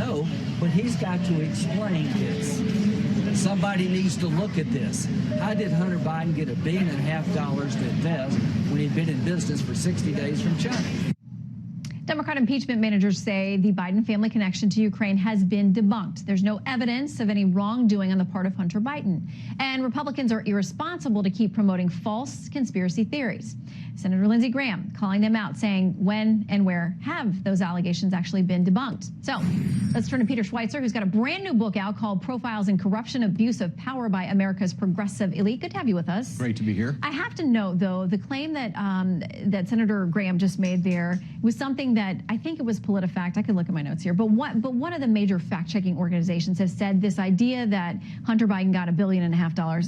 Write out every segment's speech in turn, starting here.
know, but he's got to explain this. Somebody needs to look at this. How did Hunter Biden get $1.5 billion to invest when he'd been in business for 60 days from China? Democrat impeachment managers say the Biden family connection to Ukraine has been debunked. There's no evidence of any wrongdoing on the part of Hunter Biden. And Republicans are irresponsible to keep promoting false conspiracy theories. Senator Lindsey Graham calling them out, saying when and where have those allegations actually been debunked. So let's turn to Peter Schweizer, who's got a brand new book out called Profiles in Corruption, Abuse of Power by America's Progressive Elite. Good to have you with us. Great to be here. I have to note, though, the claim that that Senator Graham just made there was something that I think it was PolitiFact. I could look at my notes here. But one of the major fact-checking organizations has said this idea that Hunter Biden got $1.5 billion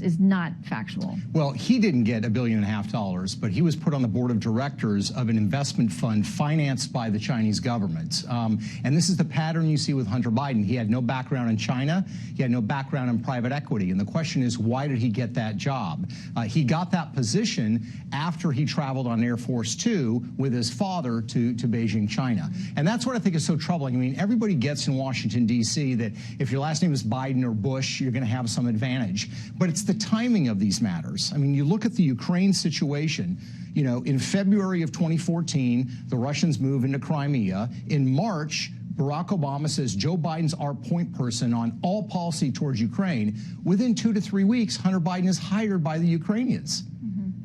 is not factual. Well, he didn't get $1.5 billion, but he was put on the board of directors of an investment fund financed by the Chinese government. And this is the pattern you see with Hunter Biden. He had no background in China. He had no background in private equity. And the question is, why did he get that job? He got that position after he traveled on Air Force Two with his father to Beijing, China. And that's what I think is so troubling. I mean, everybody gets in Washington, D.C. that if your last name is Biden or Bush, you're going to have some advantage. But it's the timing of these matters. I mean, you look at the Ukraine situation. You know, in February of 2014, the Russians move into Crimea. In March, Barack Obama says Joe Biden's our point person on all policy towards Ukraine. Within 2 to 3 weeks, Hunter Biden is hired by the Ukrainians.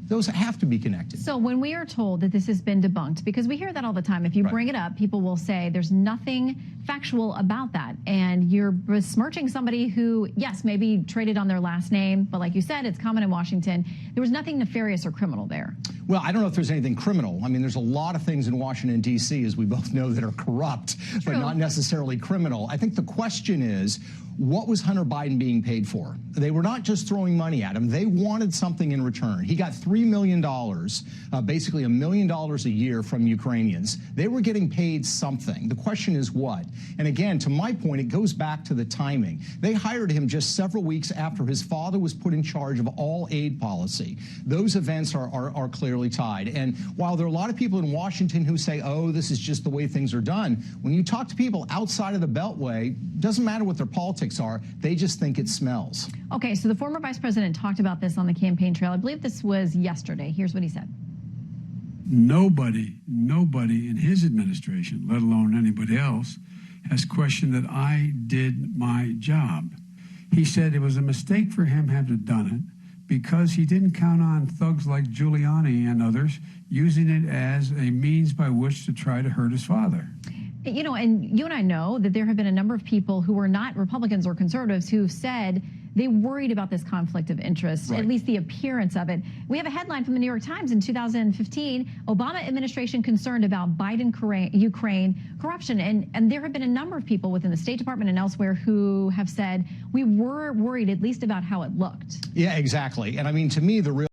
Those have to be connected. So when we are told that this has been debunked, because we hear that all the time, if you bring it up, people will say there's nothing factual about that. And you're besmirching somebody who, yes, maybe traded on their last name, but like you said, it's common in Washington. There was nothing nefarious or criminal there. Well, I don't know if there's anything criminal. I mean, there's a lot of things in Washington, D.C., as we both know, that are corrupt, but not necessarily criminal. I think the question is, what was Hunter Biden being paid for? They were not just throwing money at him. They wanted something in return. He got $3 million, basically $1 million a year from Ukrainians. They were getting paid something. The question is what? And again, to my point, it goes back to the timing. They hired him just several weeks after his father was put in charge of all aid policy. Those events are clearly tied. And while there are a lot of people in Washington who say, oh, this is just the way things are done, when you talk to people outside of the Beltway, doesn't matter what their politics are, they just think it smells. Okay, so the former vice president talked about this on the campaign trail. I believe this was yesterday. Here's what he said. Nobody in his administration, let alone anybody else, has questioned that I did my job. He said it was a mistake for him to have done it because he didn't count on thugs like Giuliani and others using it as a means by which to try to hurt his father. You know, and you and I know that there have been a number of people who are not Republicans or conservatives who've said they worried about this conflict of interest, at least the appearance of it. We have a headline from the New York Times in 2015, Obama administration concerned about Biden-Ukraine corruption. And there have been a number of people within the State Department and elsewhere who have said we were worried at least about how it looked. Yeah, exactly. And I mean, to me, the real